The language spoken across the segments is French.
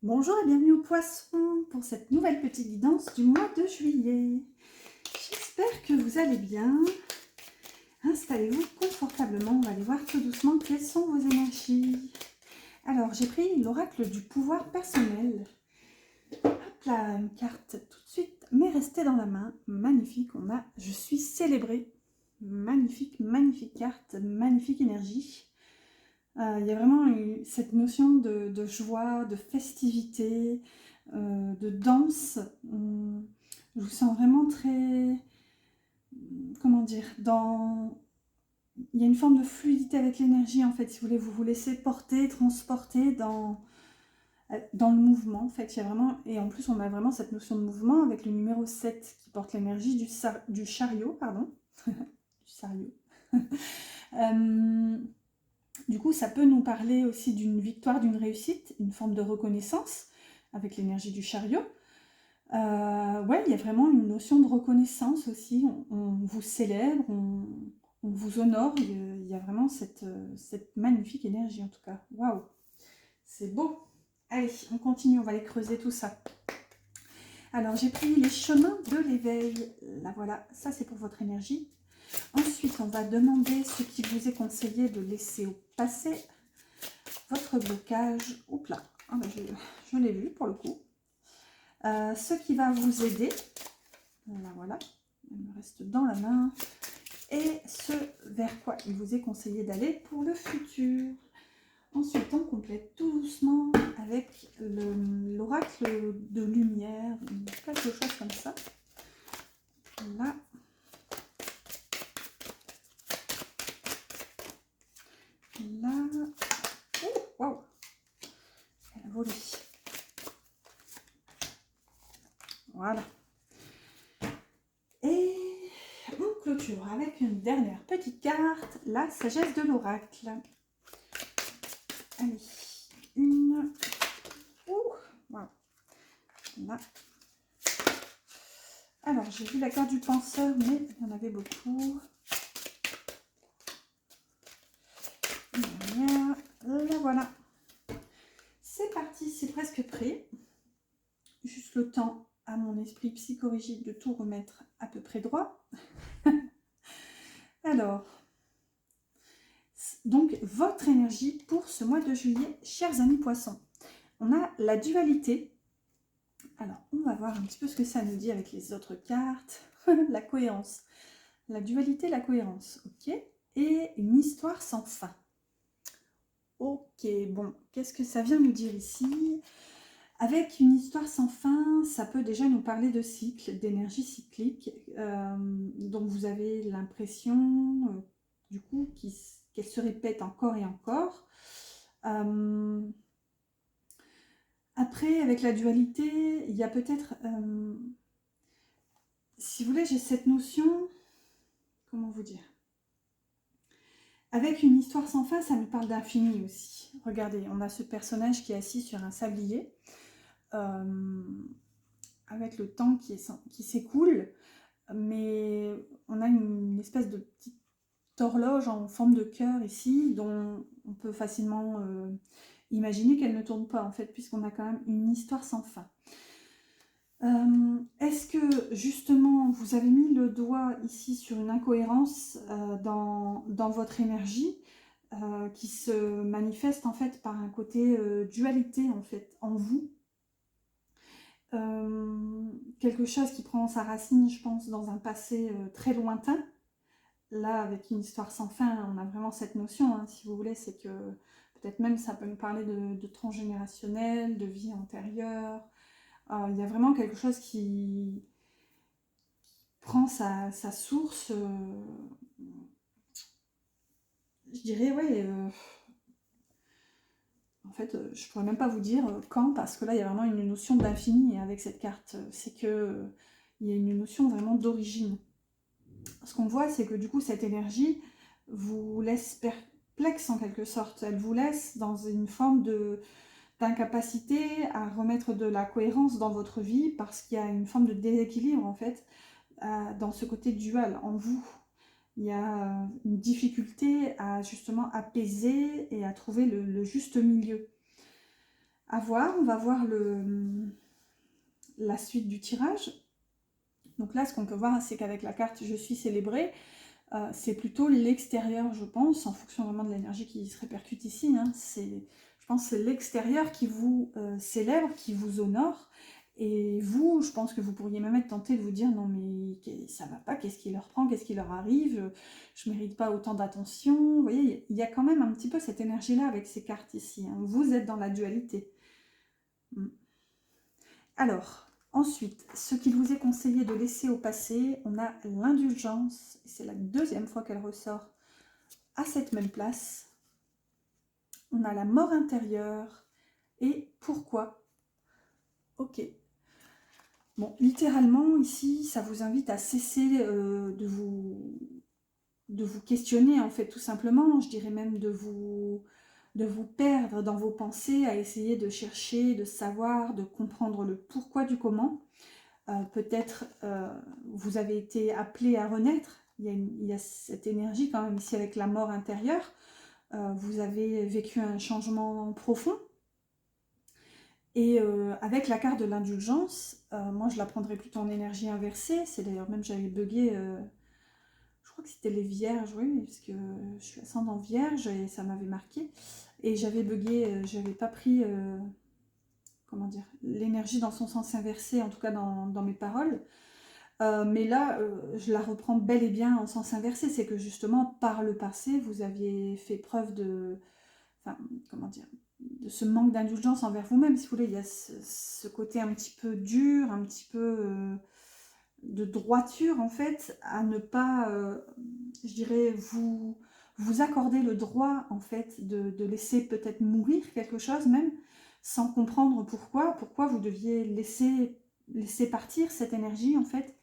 Bonjour et bienvenue au Poisson pour cette nouvelle petite guidance du mois de juillet. J'espère que vous allez bien. Installez-vous confortablement, on va aller voir tout doucement quelles sont vos énergies. Alors, j'ai pris l'oracle du pouvoir personnel. Hop là, une carte tout de suite, mais restez dans la main. Magnifique, on a « Je suis célébrée ». Magnifique, magnifique carte, magnifique énergie. Il y a vraiment cette notion de joie, de festivité, de danse. Je vous sens vraiment très, comment dire, il y a une forme de fluidité avec l'énergie en fait, si vous voulez, vous vous laissez porter, transporter dans le mouvement en fait. Il y a vraiment, et en plus on a vraiment cette notion de mouvement avec le numéro 7 qui porte l'énergie du chariot, pardon, du chariot. Du coup, ça peut nous parler aussi d'une victoire, d'une réussite, une forme de reconnaissance avec l'énergie du chariot. Ouais, il y a vraiment une notion de reconnaissance aussi. On vous célèbre, on vous honore. Il y a vraiment cette magnifique énergie en tout cas. Waouh, c'est beau. Allez, on continue, on va aller creuser tout ça. Alors, j'ai pris les chemins de l'éveil. Là, voilà, ça c'est pour votre énergie. Ensuite, on va demander ce qui vous est conseillé de laisser au passé, votre blocage. Oups là, ah ben je l'ai vu pour le coup. Ce qui va vous aider. Voilà, elle me reste dans la main. Et ce vers quoi il vous est conseillé d'aller pour le futur. Ensuite, on complète tout doucement avec l'oracle de lumière, quelque chose comme ça. Là. Là. Oh, waouh! Elle a volé. Voilà. Et on clôture avec une dernière petite carte, la sagesse de l'oracle. Allez, une. Ouh, wow. Là. Alors, j'ai vu la carte du penseur, mais il y en avait beaucoup. Une dernière. Là, voilà. C'est parti, c'est presque prêt. Juste le temps à mon esprit psychorigide de tout remettre à peu près droit. Alors, donc votre énergie pour ce mois de juillet, chers amis poissons. On a la dualité. Alors, on va voir un petit peu ce que ça nous dit avec les autres cartes. La cohérence. La dualité, la cohérence. Ok. Et une histoire sans fin. Ok, bon, qu'est-ce que ça vient nous dire ici? Avec une histoire sans fin, ça peut déjà nous parler de cycle, d'énergie cyclique, dont vous avez l'impression, du coup, qu'elle se répète encore et encore. Après, avec la dualité, il y a peut-être, si vous voulez, j'ai cette notion, comment vous dire? Avec une histoire sans fin, ça nous parle d'infini aussi. Regardez, on a ce personnage qui est assis sur un sablier, avec le temps qui s'écoule, mais on a une espèce de petite horloge en forme de cœur ici, dont on peut facilement imaginer qu'elle ne tourne pas en fait, puisqu'on a quand même une histoire sans fin. Est-ce que justement vous avez mis le doigt ici sur une incohérence dans votre énergie qui se manifeste en fait par un côté dualité en fait en vous, quelque chose qui prend sa racine, je pense, dans un passé très lointain. Là, avec une histoire sans fin, on a vraiment cette notion, hein, si vous voulez, c'est que peut-être même ça peut nous parler de transgénérationnel, de vie antérieure. Il y a vraiment quelque chose qui prend sa source, je dirais, ouais, en fait, je pourrais même pas vous dire quand, parce que là, il y a vraiment une notion d'infini avec cette carte. C'est que il y a une notion vraiment d'origine. Ce qu'on voit, c'est que du coup, cette énergie vous laisse perplexe en quelque sorte. Elle vous laisse dans une forme d'incapacité à remettre de la cohérence dans votre vie parce qu'il y a une forme de déséquilibre en fait dans ce côté dual en vous. Il y a une difficulté à justement apaiser et à trouver le juste milieu. À voir, on va voir la suite du tirage. Donc là, ce qu'on peut voir, c'est qu'avec la carte Je suis célébrée, c'est plutôt l'extérieur, je pense, en fonction vraiment de l'énergie qui se répercute ici. Hein. Je pense que c'est l'extérieur qui vous célèbre, qui vous honore. Et vous, je pense que vous pourriez même être tenté de vous dire non mais ça va pas, qu'est-ce qui leur prend, qu'est-ce qui leur arrive, je mérite pas autant d'attention. Vous voyez, il y a quand même un petit peu cette énergie-là avec ces cartes ici. Hein. Vous êtes dans la dualité. Alors, ensuite, ce qu'il vous est conseillé de laisser au passé, on a l'indulgence, et c'est la deuxième fois qu'elle ressort à cette même place. On a la mort intérieure, et pourquoi? Ok. Bon, littéralement, ici, ça vous invite à cesser de vous questionner, en fait, tout simplement. Je dirais même de vous perdre dans vos pensées, à essayer de chercher, de savoir, de comprendre le pourquoi du comment. Peut-être vous avez été appelé à renaître. Il y a cette énergie quand même ici avec la mort intérieure. Vous avez vécu un changement profond. Et avec la carte de l'indulgence, moi je la prendrais plutôt en énergie inversée. C'est d'ailleurs même j'avais bugué, je crois que c'était les vierges, oui, parce que je suis ascendant vierge et ça m'avait marqué. Et j'avais bugué, j'avais pas pris, comment dire, l'énergie dans son sens inversé, en tout cas dans mes paroles. Mais là, je la reprends bel et bien en sens inversé. C'est que justement, par le passé, vous aviez fait preuve de... Enfin, comment dire, de ce manque d'indulgence envers vous-même, si vous voulez. Il y a ce côté un petit peu dur, un petit peu de droiture, en fait, à ne pas, je dirais, vous accorder le droit, en fait, de laisser peut-être mourir quelque chose, même, sans comprendre pourquoi vous deviez laisser partir cette énergie, en fait.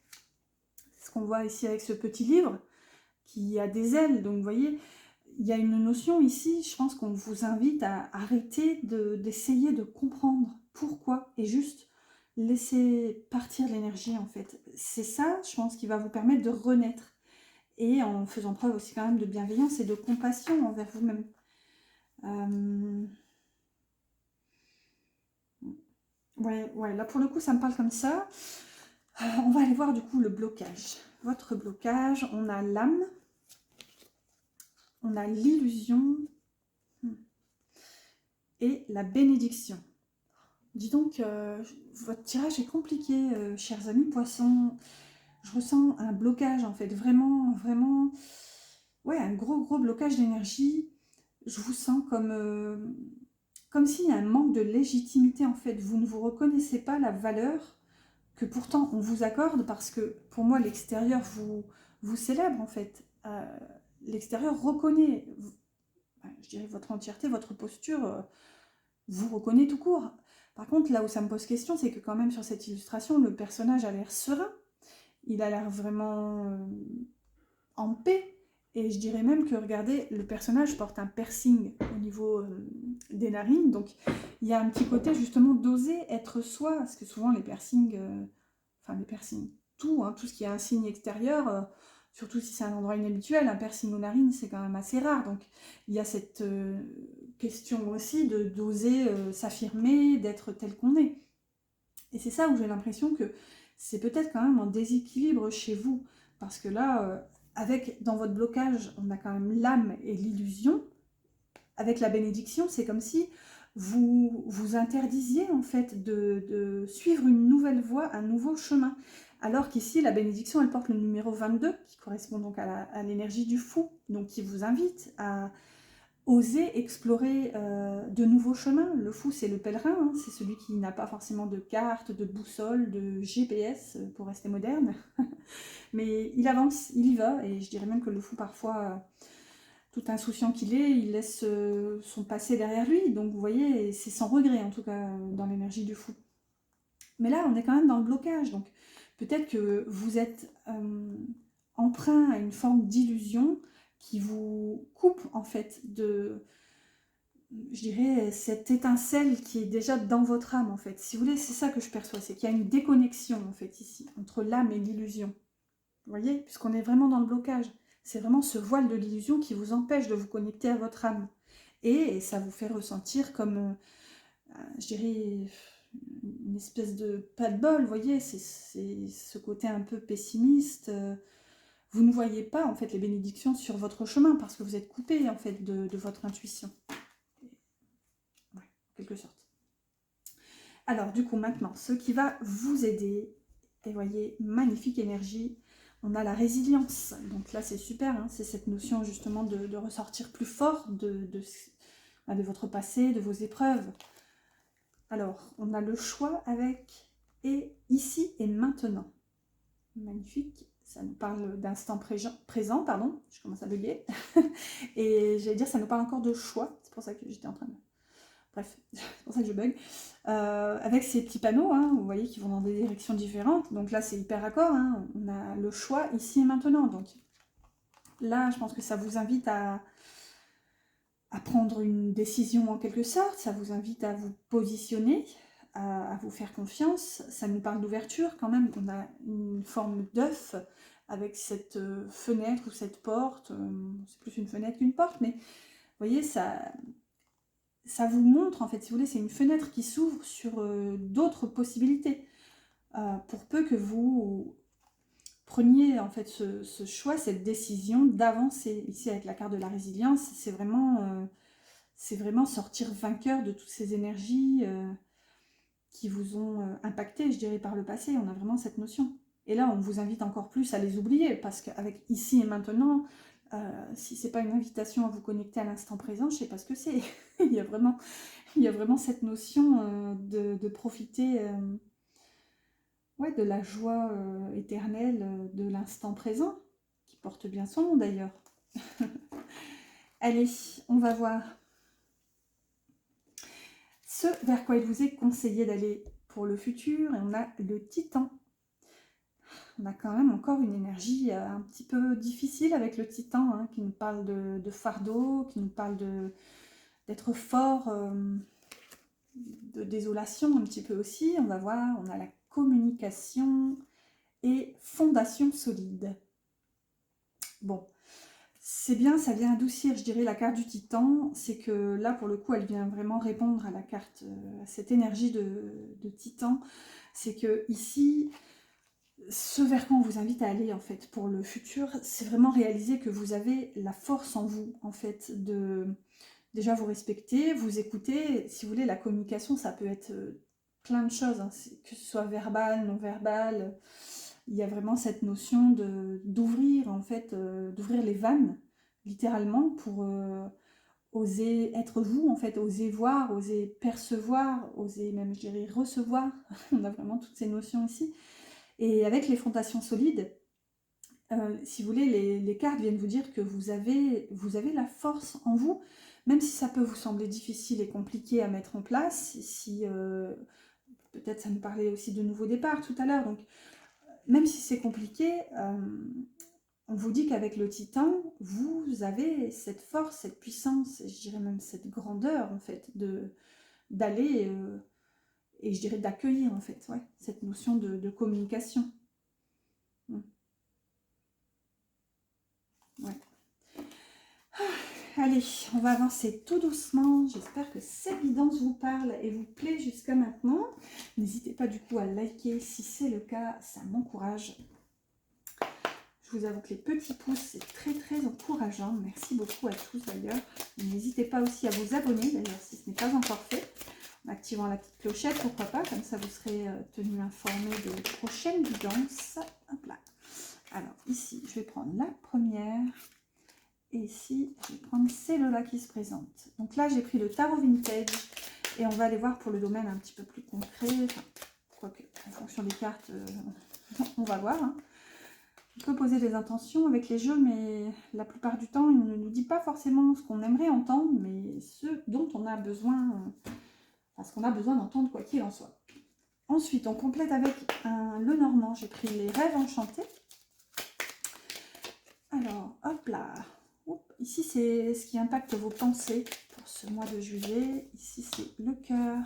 C'est ce qu'on voit ici avec ce petit livre, qui a des ailes. Donc, vous voyez, il y a une notion ici, je pense qu'on vous invite à arrêter d'essayer de comprendre pourquoi et juste laisser partir l'énergie en fait. C'est ça, je pense, qui va vous permettre de renaître et en faisant preuve aussi quand même de bienveillance et de compassion envers vous-même. Ouais, là pour le coup ça me parle comme ça. On va aller voir du coup le blocage. Votre blocage, on a l'âme, on a l'illusion et la bénédiction. Dis donc, votre tirage est compliqué, chers amis poissons. Je ressens un blocage, en fait, vraiment, vraiment... Ouais, un gros blocage d'énergie. Je vous sens comme s'il y a un manque de légitimité, en fait. Vous ne vous reconnaissez pas la valeur que pourtant on vous accorde, parce que pour moi, l'extérieur vous célèbre, en fait. L'extérieur reconnaît, je dirais, votre entièreté, votre posture, vous reconnaît tout court. Par contre, là où ça me pose question, c'est que quand même sur cette illustration, le personnage a l'air serein. Il a l'air vraiment en paix. Et je dirais même que, regardez, le personnage porte un piercing au niveau des narines. Donc, il y a un petit côté, justement, d'oser être soi. Parce que souvent, les piercings... les piercings, tout ce qui est un signe extérieur... surtout si c'est un endroit inhabituel, un piercing aux narines, c'est quand même assez rare. Donc, il y a cette question aussi d'oser s'affirmer, d'être tel qu'on est. Et c'est ça où j'ai l'impression que c'est peut-être quand même en déséquilibre chez vous. Parce que là, dans votre blocage, on a quand même l'âme et l'illusion. Avec la bénédiction, c'est comme si vous vous interdisiez en fait de suivre une nouvelle voie, un nouveau chemin. Alors qu'ici, la bénédiction, elle porte le numéro 22, qui correspond donc à l'énergie du fou, donc qui vous invite à oser explorer de nouveaux chemins. Le fou, c'est le pèlerin, hein, c'est celui qui n'a pas forcément de carte, de boussole, de GPS, pour rester moderne. Mais il avance, il y va, et je dirais même que le fou, parfois, tout insouciant qu'il est, il laisse son passé derrière lui. Donc vous voyez, c'est sans regret, en tout cas, dans l'énergie du fou. Mais là, on est quand même dans le blocage, donc peut-être que vous êtes emprunt à une forme d'illusion qui vous coupe, en fait, je dirais, cette étincelle qui est déjà dans votre âme, en fait. Si vous voulez, c'est ça que je perçois, c'est qu'il y a une déconnexion, en fait, ici, entre l'âme et l'illusion. Vous voyez, puisqu'on est vraiment dans le blocage. C'est vraiment ce voile de l'illusion qui vous empêche de vous connecter à votre âme. Et ça vous fait ressentir comme je dirais, une espèce de pas de bol, vous voyez, c'est ce côté un peu pessimiste. Vous ne voyez pas, en fait, les bénédictions sur votre chemin parce que vous êtes coupé, en fait, de votre intuition. Ouais, en quelque sorte. Alors, du coup, maintenant, ce qui va vous aider, et voyez, magnifique énergie, on a la résilience. Donc là, c'est super, hein, c'est cette notion justement de ressortir plus fort de votre passé, de vos épreuves. Alors, on a le choix avec et ici et maintenant. Magnifique, ça nous parle d'instant présent, pardon, je commence à bugger. Et j'allais dire, ça nous parle encore de choix, c'est pour ça que j'étais en train de... Bref, c'est pour ça que je bug. Avec ces petits panneaux, hein, vous voyez, qui vont dans des directions différentes. Donc là, c'est hyper raccord, hein, on a le choix ici et maintenant. Donc là, je pense que ça vous invite à prendre une décision en quelque sorte, ça vous invite à vous positionner, à vous faire confiance. Ça nous parle d'ouverture quand même, on a une forme d'œuf avec cette fenêtre ou cette porte, c'est plus une fenêtre qu'une porte, mais vous voyez, ça vous montre en fait, si vous voulez, c'est une fenêtre qui s'ouvre sur d'autres possibilités. Pour peu que vous preniez en fait ce choix, cette décision d'avancer. Ici avec la carte de la résilience, c'est vraiment sortir vainqueur de toutes ces énergies qui vous ont impacté, je dirais, par le passé. On a vraiment cette notion. Et là, on vous invite encore plus à les oublier, parce qu'avec ici et maintenant, si ce n'est pas une invitation à vous connecter à l'instant présent, je ne sais pas ce que c'est. il y a vraiment cette notion de profiter ouais, de la joie éternelle de l'instant présent, qui porte bien son nom d'ailleurs. Allez, on va voir ce vers quoi il vous est conseillé d'aller pour le futur. Et on a le Titan. On a quand même encore une énergie un petit peu difficile avec le Titan, hein, qui nous parle de fardeau, qui nous parle d'être fort, de désolation un petit peu aussi. On va voir, on a la communication et fondation solide. Bon, c'est bien, ça vient adoucir, je dirais, la carte du Titan. C'est que là, pour le coup, elle vient vraiment répondre à la carte, à cette énergie de Titan. C'est que ici, ce vers quoi on vous invite à aller, en fait, pour le futur, c'est vraiment réaliser que vous avez la force en vous, en fait, de déjà vous respecter, vous écouter. Si vous voulez, la communication, ça peut être plein de choses, hein, que ce soit verbal, non verbal. Il y a vraiment cette notion d'ouvrir, en fait, d'ouvrir les vannes, littéralement, pour oser être vous, en fait, oser voir, oser percevoir, oser même, je dirais, recevoir. On a vraiment toutes ces notions ici. Et avec les fondations solides, si vous voulez, les cartes viennent vous dire que vous avez la force en vous, même si ça peut vous sembler difficile et compliqué à mettre en place, si peut-être ça nous parlait aussi de nouveau départ tout à l'heure, donc même si c'est compliqué, on vous dit qu'avec le Titan, vous avez cette force, cette puissance, et je dirais même cette grandeur en fait, d'aller, et je dirais d'accueillir en fait, ouais, cette notion de communication. Ouais. Allez, on va avancer tout doucement. J'espère que cette guidance vous parle et vous plaît jusqu'à maintenant. N'hésitez pas du coup à liker si c'est le cas, ça m'encourage. Je vous avoue que les petits pouces, c'est très très encourageant. Merci beaucoup à tous d'ailleurs. N'hésitez pas aussi à vous abonner d'ailleurs si ce n'est pas encore fait. En activant la petite clochette, pourquoi pas, comme ça vous serez tenu informé des prochaines guidances. Hop là. Alors ici, je vais prendre la première. Et ici, je vais prendre celle-là qui se présente. Donc là, j'ai pris le tarot vintage. Et on va aller voir pour le domaine un petit peu plus concret. Enfin, quoique, en fonction des cartes, on va voir. Hein. On peut poser des intentions avec les jeux, mais la plupart du temps, il ne nous dit pas forcément ce qu'on aimerait entendre, mais ce dont on a besoin, parce qu'on a besoin d'entendre quoi qu'il en soit. Ensuite, on complète avec le Normand. J'ai pris les rêves enchantés. Alors, hop là. Ici, c'est ce qui impacte vos pensées pour ce mois de juillet. Ici, c'est le cœur.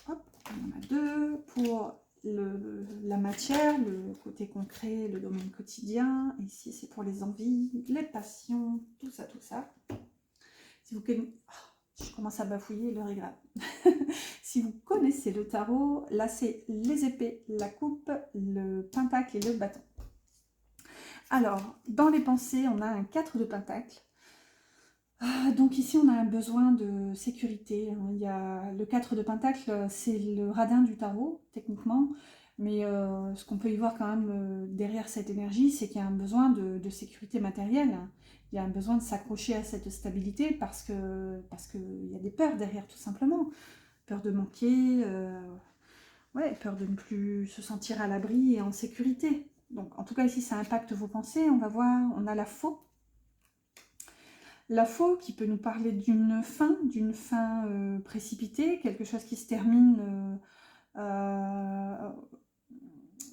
Hop, on en a deux. Pour la matière, le côté concret, le domaine quotidien. Ici, c'est pour les envies, les passions, tout ça, tout ça. Si vous... Je commence à bafouiller, l'heure est grave. Si vous connaissez le tarot, là c'est les épées, la coupe, le pentacle et le bâton. Alors, dans les pensées, on a un 4 de pentacle. Donc ici, on a un besoin de sécurité. Il y a le 4 de pentacle, c'est le radin du tarot, techniquement. Mais ce qu'on peut y voir quand même derrière cette énergie, c'est qu'il y a un besoin de sécurité matérielle. Il y a un besoin de s'accrocher à cette stabilité parce qu'il y a des peurs derrière, tout simplement. Peur de manquer, ouais, peur de ne plus se sentir à l'abri et en sécurité. Donc en tout cas, ici, ça impacte vos pensées. On va voir, on a la faux. La faux qui peut nous parler d'une fin précipitée, quelque chose qui se termine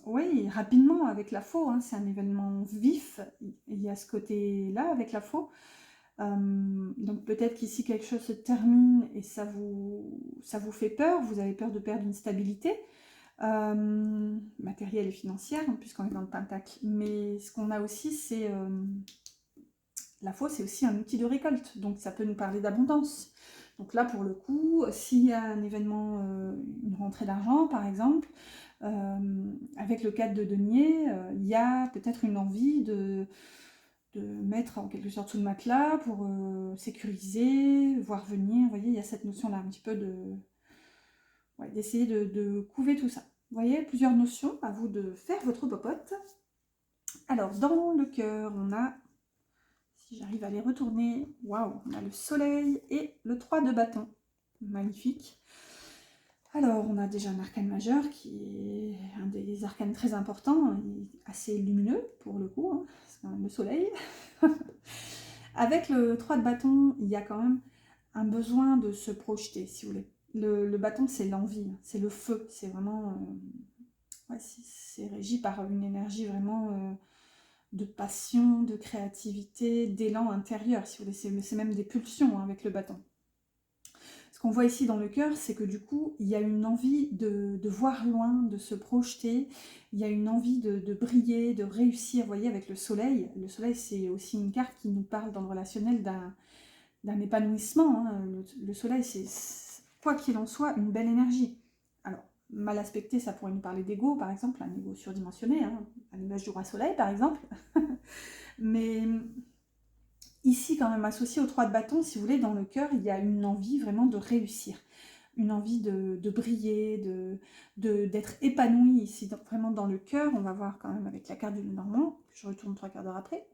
oui, rapidement avec la faux, hein, c'est un événement vif, il y a ce côté-là avec la faux. Donc peut-être qu'ici quelque chose se termine et ça vous fait peur, vous avez peur de perdre une stabilité matérielle et financière, hein, puisqu'on est dans le pentacle. Mais ce qu'on a aussi, c'est... la faux, c'est aussi un outil de récolte, donc ça peut nous parler d'abondance. Donc là, pour le coup, s'il y a un événement, une rentrée d'argent, par exemple, avec le 4 de denier, il y a peut-être une envie de mettre en quelque sorte sous le matelas pour sécuriser, voir venir. Vous voyez, il y a cette notion-là un petit peu ouais, d'essayer de couver tout ça. Vous voyez, plusieurs notions, à vous de faire votre popote. Alors, dans le cœur, on a... Si j'arrive à les retourner, waouh, on a le soleil et le 3 de bâton. Magnifique. Alors, on a déjà un arcane majeur qui est un des arcanes très importants, assez lumineux pour le coup, hein, c'est quand même le soleil. Avec le 3 de bâton, il y a quand même un besoin de se projeter, si vous voulez. Le bâton, c'est l'envie, c'est le feu, c'est vraiment... ouais, c'est régi par une énergie vraiment... de passion, de créativité, d'élan intérieur, si vous voulez. C'est même des pulsions hein, avec le bâton. Ce qu'on voit ici dans le cœur, c'est que du coup, il y a une envie de voir loin, de se projeter, il y a une envie de briller, de réussir, vous voyez, avec le soleil. Le soleil, c'est aussi une carte qui nous parle dans le relationnel d'un épanouissement. Hein. Le soleil, c'est, quoi qu'il en soit, une belle énergie. Alors, mal aspecté, ça pourrait nous parler d'ego, par exemple, un ego surdimensionné, hein, à l'image du roi soleil, par exemple. Mais ici, quand même, associé aux 3 de bâton, si vous voulez, dans le cœur, il y a une envie vraiment de réussir, une envie de briller, d'être épanoui ici, vraiment dans le cœur. On va voir quand même avec la carte du Lenormand, que je retourne 3 quarts d'heure après.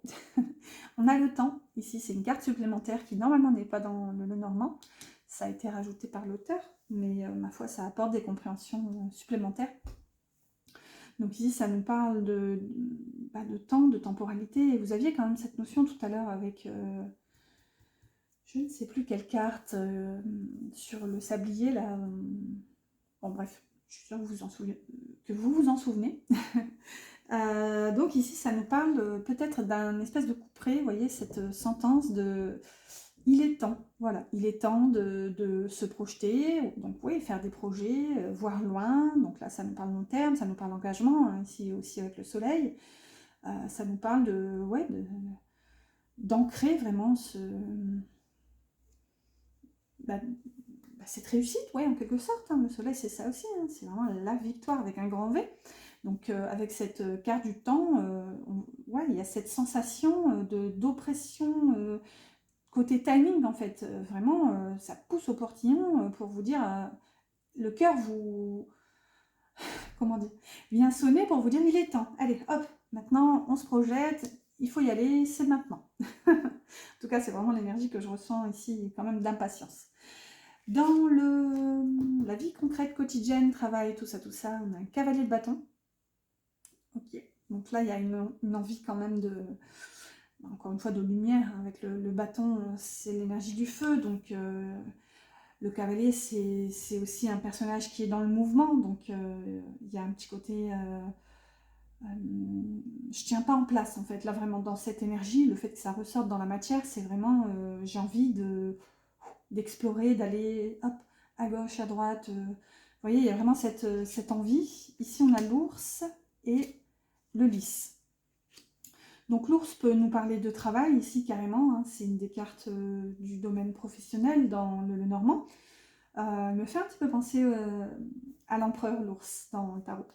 On a le temps, ici, c'est une carte supplémentaire qui normalement n'est pas dans le Lenormand. Ça a été rajouté par l'auteur, mais ma foi, ça apporte des compréhensions supplémentaires. Donc ici, ça nous parle de temps, de temporalité. Et vous aviez quand même cette notion tout à l'heure avec, je ne sais plus quelle carte, sur le sablier, là. Bon, bref, je suis sûre que vous vous en souvenez. Donc ici, ça nous parle peut-être d'un espèce de couperet, vous voyez, cette sentence de... Il est temps, voilà, il est temps de se projeter, donc oui, faire des projets, voir loin, donc là ça nous parle long terme, ça nous parle engagement, hein, ici aussi avec le soleil, ça nous parle d'ancrer vraiment cette réussite, ouais, en quelque sorte, hein, le soleil c'est ça aussi, hein, c'est vraiment la victoire avec un grand V. Donc avec cette carte du temps, ouais, il y a cette sensation d'oppression, côté timing en fait, vraiment ça pousse au portillon pour vous dire, le cœur vous, comment dire, vient sonner pour vous dire il est temps, allez hop, maintenant on se projette, il faut y aller, c'est maintenant. En tout cas c'est vraiment l'énergie que je ressens ici, quand même d'impatience. Dans la vie concrète, quotidienne, travail, tout ça, on a un cavalier de bâton. Ok, donc là il y a une envie quand même encore une fois de lumière, hein, avec le bâton, c'est l'énergie du feu, donc le cavalier c'est aussi un personnage qui est dans le mouvement, donc il y a un petit côté je tiens pas en place en fait, là vraiment dans cette énergie, le fait que ça ressorte dans la matière, c'est vraiment j'ai envie d'explorer, d'aller hop, à gauche, à droite, vous voyez, il y a vraiment cette envie. Ici on a l'ours et le lys. Donc l'ours peut nous parler de travail ici carrément, hein, c'est une des cartes du domaine professionnel dans le Normand. Il me fait un petit peu penser à l'empereur, l'ours, dans le tarot.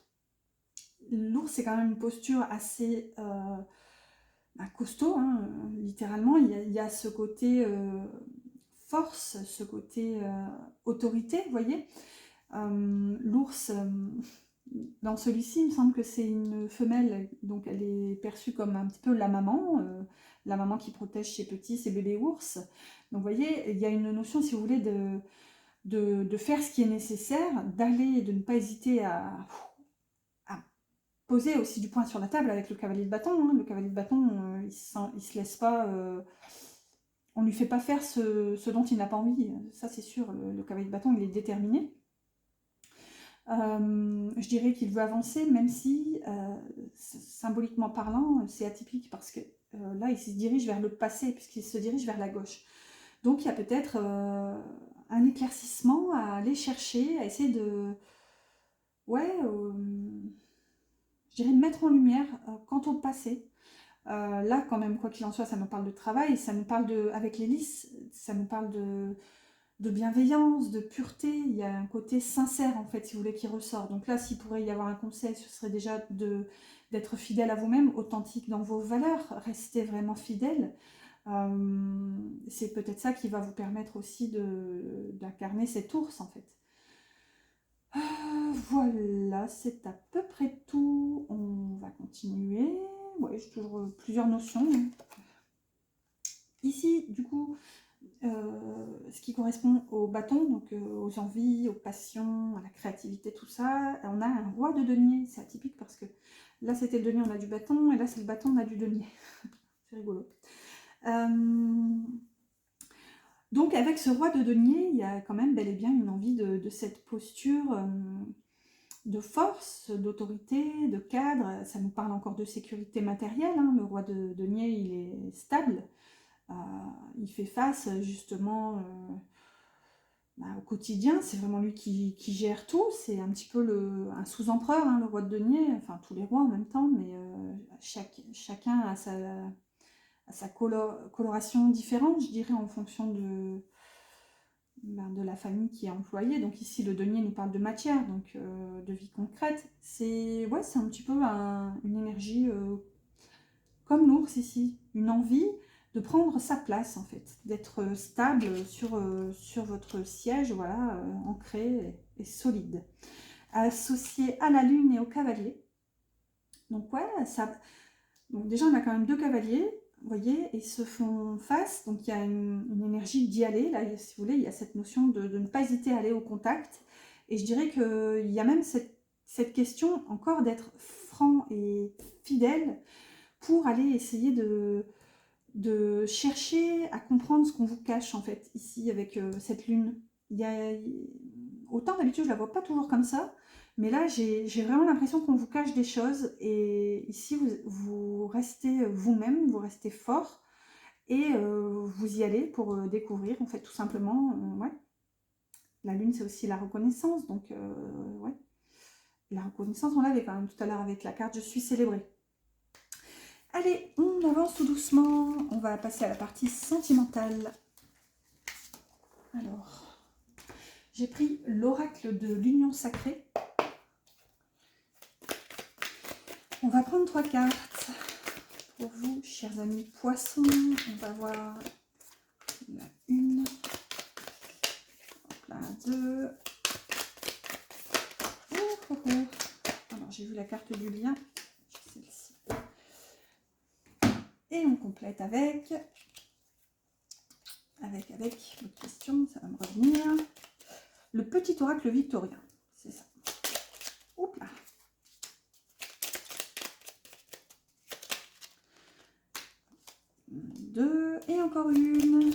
L'ours, c'est quand même une posture assez costaud, hein, littéralement. Il y a ce côté force, ce côté autorité, vous voyez. L'ours, dans celui-ci, il me semble que c'est une femelle, donc elle est perçue comme un petit peu la maman qui protège ses petits, ses bébés ours. Donc vous voyez, il y a une notion, si vous voulez, de faire ce qui est nécessaire, d'aller, de ne pas hésiter à poser aussi du poing sur la table avec le cavalier de bâton. Hein. Le cavalier de bâton, il se laisse pas... on lui fait pas faire ce dont il n'a pas envie. Ça, c'est sûr, le cavalier de bâton, il est déterminé. Je dirais qu'il veut avancer, même si, symboliquement parlant, c'est atypique parce que là, il se dirige vers le passé, puisqu'il se dirige vers la gauche. Donc, il y a peut-être un éclaircissement à aller chercher, à essayer de... Ouais, je dirais mettre en lumière quant au passé. Là, quand même, quoi qu'il en soit, ça nous parle de travail, ça nous parle de... Avec l'hélice, ça nous parle de bienveillance, de pureté, il y a un côté sincère en fait, si vous voulez, qui ressort. Donc là, s'il pourrait y avoir un conseil, ce serait déjà d'être fidèle à vous-même, authentique dans vos valeurs, rester vraiment fidèle. C'est peut-être ça qui va vous permettre aussi d'incarner cet ours en fait. Voilà, c'est à peu près tout. On va continuer. Ouais, j'ai toujours plusieurs notions. Ici, du coup, ce qui correspond au bâton, donc aux envies, aux passions, à la créativité, tout ça. On a un roi de denier, c'est atypique parce que là c'était le denier, on a du bâton, et là c'est le bâton, on a du denier. C'est rigolo. Donc avec ce roi de denier, il y a quand même bel et bien une envie de cette posture de force, d'autorité, de cadre. Ça nous parle encore de sécurité matérielle, hein. Le roi de denier, il est stable. Il fait face justement au quotidien, c'est vraiment lui qui gère tout. C'est un petit peu un sous-empereur, hein, le roi de denier, enfin tous les rois en même temps, mais chacun a sa coloration différente, je dirais, en fonction de la famille qui est employée. Donc ici, le denier nous parle de matière, donc de vie concrète. C'est un petit peu une énergie comme l'ours ici, une envie de prendre sa place en fait, d'être stable sur votre siège, voilà, ancré et solide. Associé à la lune et au cavalier. Donc ouais, donc déjà on a quand même deux cavaliers, vous voyez, et ils se font face, donc il y a une énergie d'y aller, là, si vous voulez, il y a cette notion de ne pas hésiter à aller au contact, et je dirais qu'il y a même cette question encore d'être franc et fidèle pour aller essayer de chercher à comprendre ce qu'on vous cache en fait ici avec cette lune. Autant d'habitude je la vois pas toujours comme ça, mais là j'ai vraiment l'impression qu'on vous cache des choses, et ici vous restez vous-même, vous restez fort, et vous y allez pour découvrir en fait tout simplement. Ouais. La lune c'est aussi la reconnaissance, donc ouais, la reconnaissance on l'avait quand même tout à l'heure avec la carte je suis célébrée. Allez, on avance tout doucement, on va passer à la partie sentimentale. Alors, j'ai pris l'oracle de l'union sacrée. On va prendre 3 cartes pour vous, chers amis poissons. On va voir la 1, la 2. Alors, j'ai vu la carte du lien, celle-ci. Et on complète avec votre question, ça va me revenir. Le petit oracle victorien, c'est ça. Oups là. 2 et encore une.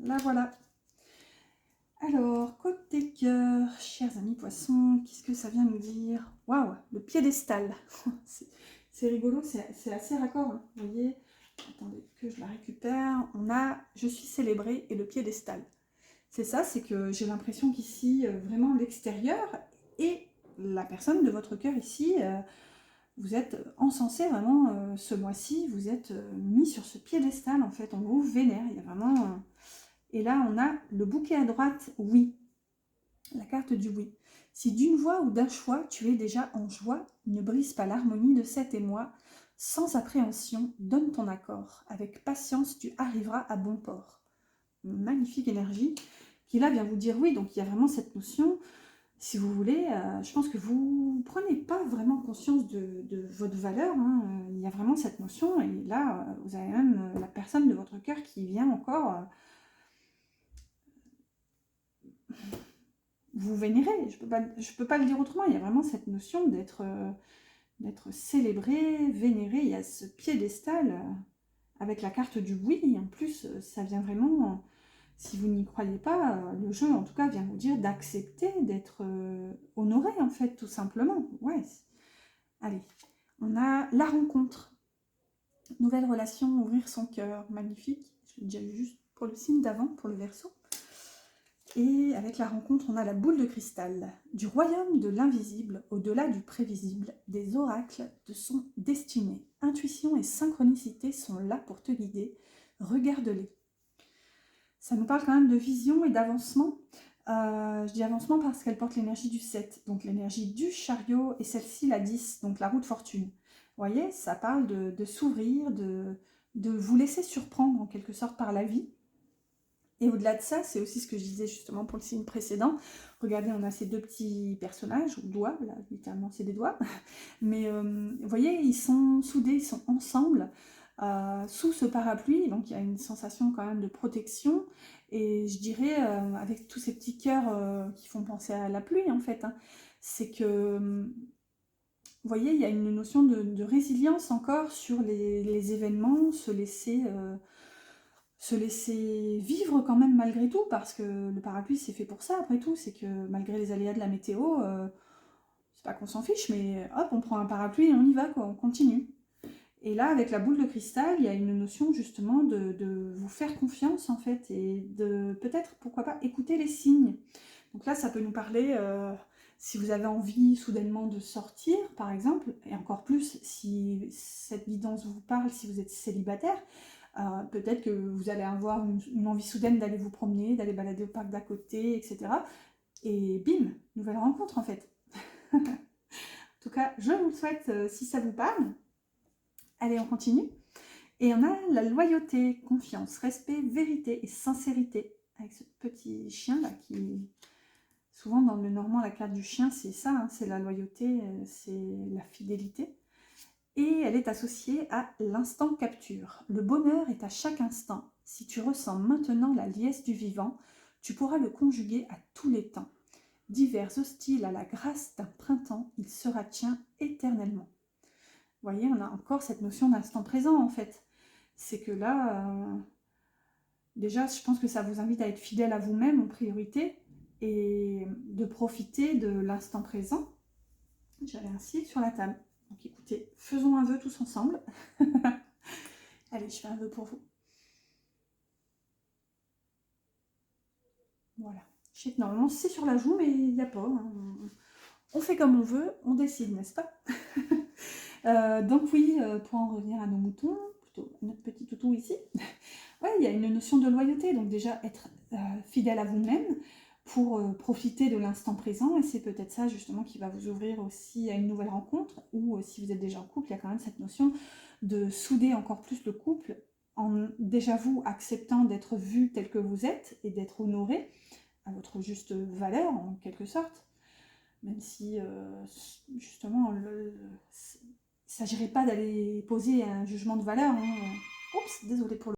La voilà. Alors, côté cœur, chers amis poissons, qu'est-ce que ça vient nous dire? Waouh, le piédestal. C'est rigolo, c'est assez raccord. Hein. Vous voyez, attendez que je la récupère. On a je suis célébrée et le piédestal. C'est ça, c'est que j'ai l'impression qu'ici, vraiment l'extérieur et la personne de votre cœur ici vous êtes encensé vraiment ce mois-ci, vous êtes mis sur ce piédestal en fait, on vous vénère, il y a vraiment... Et là on a le bouquet à droite, oui, la carte du oui. Si d'une voix ou d'un choix tu es déjà en joie, ne brise pas l'harmonie de cet émoi, sans appréhension, donne ton accord, avec patience tu arriveras à bon port. Magnifique énergie qui là vient vous dire oui, donc il y a vraiment cette notion... Si vous voulez, je pense que vous ne prenez pas vraiment conscience de votre valeur. Hein. Il y a vraiment cette notion. Et là, vous avez même la personne de votre cœur qui vient encore vous vénérer. Je peux pas le dire autrement. Il y a vraiment cette notion d'être célébré, vénéré. Il y a ce piédestal avec la carte du oui. Et en plus, ça vient vraiment... Si vous n'y croyez pas, le jeu, en tout cas, vient vous dire d'accepter, d'être honoré, en fait, tout simplement. Ouais. Allez, on a la rencontre. Nouvelle relation, ouvrir son cœur. Magnifique. Je l'ai déjà vu juste pour le signe d'avant, pour le Verseau. Et avec la rencontre, on a la boule de cristal. Du royaume de l'invisible, au-delà du prévisible, des oracles te sont destinés. Intuition et synchronicité sont là pour te guider. Regarde-les. Ça nous parle quand même de vision et d'avancement. Je dis avancement parce qu'elle porte l'énergie du 7, donc l'énergie du chariot, et celle-ci la 10, donc la roue de fortune. Vous voyez, ça parle de s'ouvrir, de vous laisser surprendre en quelque sorte par la vie. Et au-delà de ça, c'est aussi ce que je disais justement pour le signe précédent. Regardez, on a ces deux petits personnages, ou doigts, là, littéralement c'est des doigts. Mais vous voyez, ils sont soudés, ils sont ensemble. Sous ce parapluie, donc il y a une sensation quand même de protection, et je dirais avec tous ces petits cœurs qui font penser à la pluie en fait, hein, c'est que, vous voyez, il y a une notion de résilience encore sur les événements, se laisser vivre quand même malgré tout, parce que le parapluie c'est fait pour ça après tout, c'est que malgré les aléas de la météo, c'est pas qu'on s'en fiche, mais hop, on prend un parapluie et on y va quoi, on continue. Et là, avec la boule de cristal, il y a une notion justement de vous faire confiance en fait et de peut-être, pourquoi pas, écouter les signes. Donc là, ça peut nous parler, si vous avez envie soudainement de sortir, par exemple, et encore plus si cette guidance vous parle, si vous êtes célibataire, peut-être que vous allez avoir une envie soudaine d'aller vous promener, d'aller balader au parc d'à côté, etc. Et bim, nouvelle rencontre en fait. En tout cas, je vous le souhaite si ça vous parle. Allez, on continue. Et on a la loyauté, confiance, respect, vérité et sincérité. Avec ce petit chien là qui... Souvent dans le normand, la carte du chien, c'est ça, hein, c'est la loyauté, c'est la fidélité. Et elle est associée à l'instant capture. Le bonheur est à chaque instant. Si tu ressens maintenant la liesse du vivant, tu pourras le conjuguer à tous les temps. Divers hostile à la grâce d'un printemps, il sera tien éternellement. Vous voyez, on a encore cette notion d'instant présent en fait. C'est que là, déjà, je pense que ça vous invite à être fidèle à vous-même en priorité et de profiter de l'instant présent. J'avais un cil sur la table. Donc écoutez, faisons un vœu tous ensemble. Allez, je fais un vœu pour vous. Voilà. Je sais que normalement c'est sur la joue, mais il n'y a pas. Hein. On fait comme on veut, on décide, n'est-ce pas? Donc oui, pour en revenir à nos moutons, plutôt notre petit toutou ici, ouais, il y a une notion de loyauté, donc déjà être fidèle à vous-même pour profiter de l'instant présent, et c'est peut-être ça justement qui va vous ouvrir aussi à une nouvelle rencontre, ou si vous êtes déjà en couple, il y a quand même cette notion de souder encore plus le couple, en déjà vous acceptant d'être vu tel que vous êtes, et d'être honoré à votre juste valeur en quelque sorte, même si justement il ne s'agirait pas d'aller poser un jugement de valeur. Hein. Oups, désolé pour le